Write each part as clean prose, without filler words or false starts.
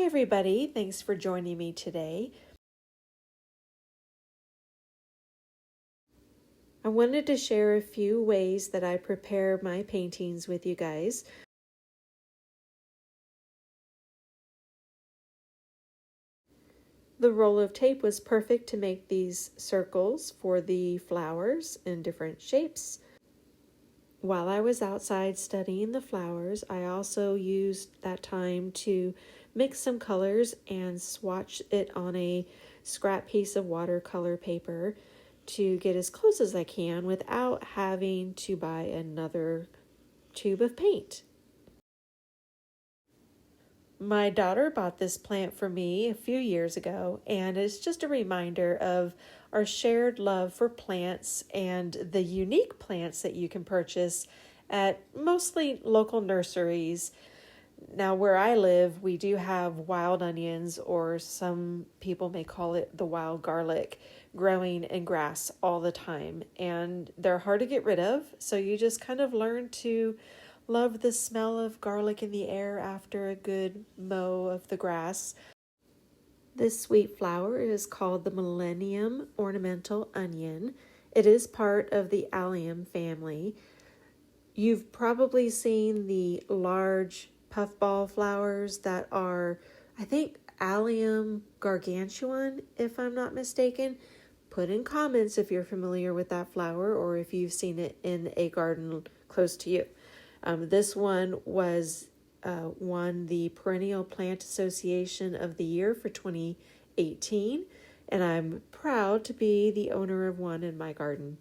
everybody, thanks for joining me today. I wanted to share a few ways that I prepare my paintings with you guys. The roll of tape was perfect to make these circles for the flowers in different shapes. While I was outside studying the flowers, I also used that time to mix some colors and swatch it on a scrap piece of watercolor paper to get as close as I can without having to buy another tube of paint. My daughter bought this plant for me a few years ago, and it's just a reminder of our shared love for plants and the unique plants that you can purchase at mostly local nurseries. Now, where I live, we do have wild onions, or some people may call it the wild garlic, growing in grass all the time, and they're hard to get rid of, so you just kind of learn to love the smell of garlic in the air after a good mow of the grass. This sweet flower is called the Millennium Ornamental Onion. It is part of the Allium family. You've probably seen the large puffball flowers that are, I think, Allium gargantuan, if I'm not mistaken. Put in comments if you're familiar with that flower or if you've seen it in a garden close to you. This one was won the Perennial Plant Association of the Year for 2018, and I'm proud to be the owner of one in my garden.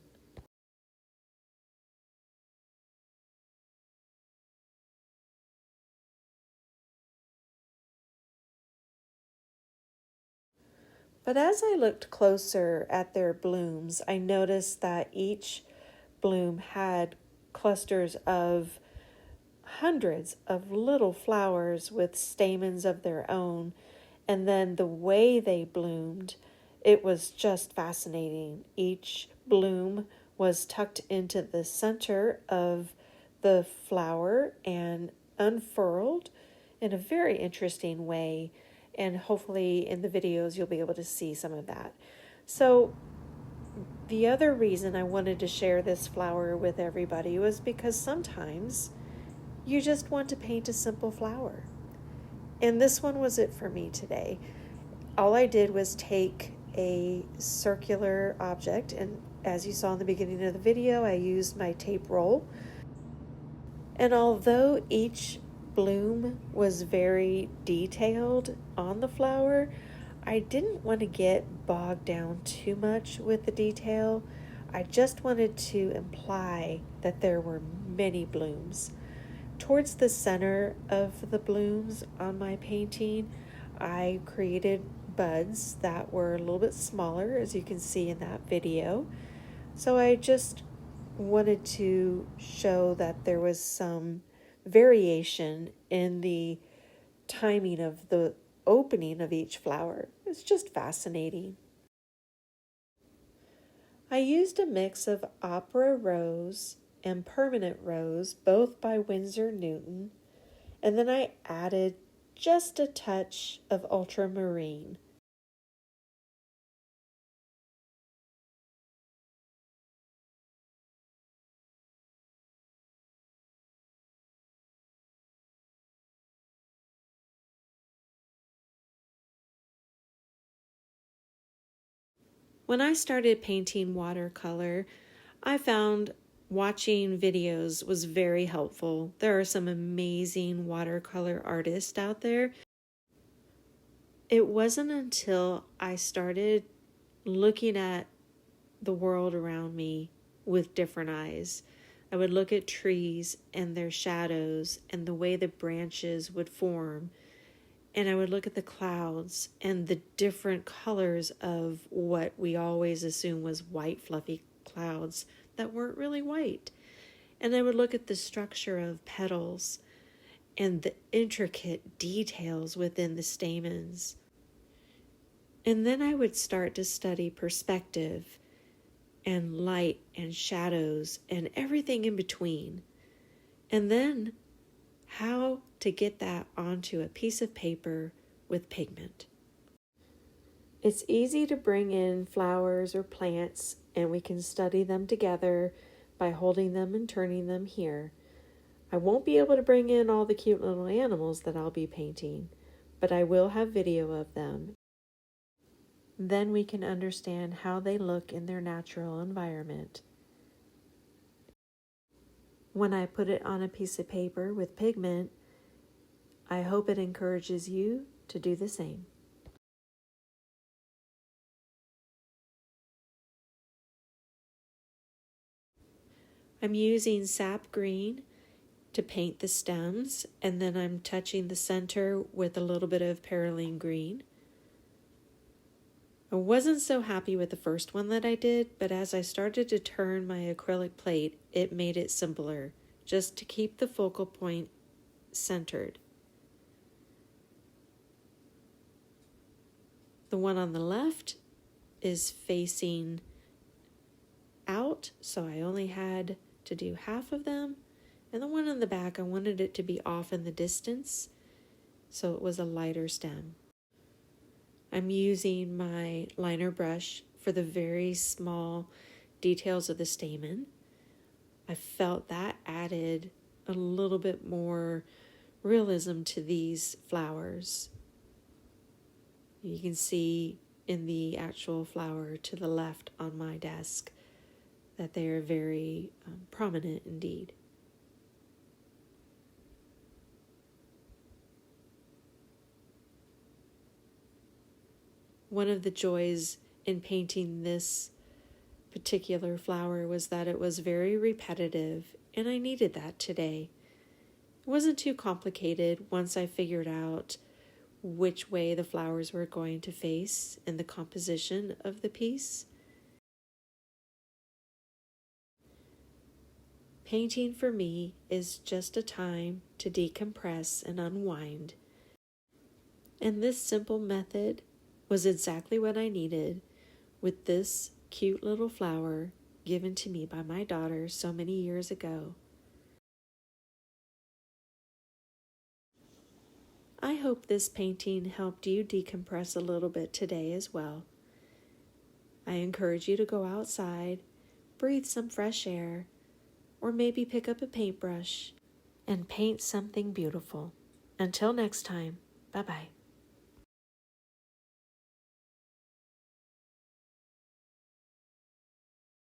But as I looked closer at their blooms, I noticed that each bloom had clusters of hundreds of little flowers with stamens of their own, and then the way they bloomed, it was just fascinating. Each bloom was tucked into the center of the flower and unfurled in a very interesting way, and hopefully in the videos you'll be able to see some of that. So the other reason I wanted to share this flower with everybody was because sometimes you just want to paint a simple flower. And this one was it for me today. All I did was take a circular object, and as you saw in the beginning of the video, I used my tape roll. And although each bloom was very detailed on the flower, I didn't want to get bogged down too much with the detail. I just wanted to imply that there were many blooms. Towards the center of the blooms on my painting, I created buds that were a little bit smaller, as you can see in that video. So I just wanted to show that there was some variation in the timing of the opening of each flower. It's just fascinating. I used a mix of opera rose and permanent rose, both by Winsor Newton, and then I added just a touch of ultramarine. When I started painting watercolor, I found watching videos was very helpful. There are some amazing watercolor artists out there. It wasn't until I started looking at the world around me with different eyes. I would look at trees and their shadows and the way the branches would form. And I would look at the clouds and the different colors of what we always assume was white, fluffy clouds that weren't really white. And I would look at the structure of petals and the intricate details within the stamens. And then I would start to study perspective and light and shadows and everything in between. And then how to get that onto a piece of paper with pigment. It's easy to bring in flowers or plants, and we can study them together by holding them and turning them here. I won't be able to bring in all the cute little animals that I'll be painting, but I will have video of them. Then we can understand how they look in their natural environment. When I put it on a piece of paper with pigment, I hope it encourages you to do the same. I'm using sap green to paint the stems, and then I'm touching the center with a little bit of perylene green. I wasn't so happy with the first one that I did, but as I started to turn my acrylic plate, it made it simpler, just to keep the focal point centered. The one on the left is facing out, so I only had to do half of them. And the one on the back, I wanted it to be off in the distance, so it was a lighter stem. I'm using my liner brush for the very small details of the stamen. I felt that added a little bit more realism to these flowers. You can see in the actual flower to the left on my desk that they are very prominent indeed. One of the joys in painting this particular flower was that it was very repetitive, and I needed that today. It wasn't too complicated once I figured out which way the flowers were going to face and the composition of the piece. Painting for me is just a time to decompress and unwind. And this simple method was exactly what I needed with this cute little flower given to me by my daughter so many years ago. I hope this painting helped you decompress a little bit today as well. I encourage you to go outside, breathe some fresh air, or maybe pick up a paintbrush and paint something beautiful. Until next time, bye-bye.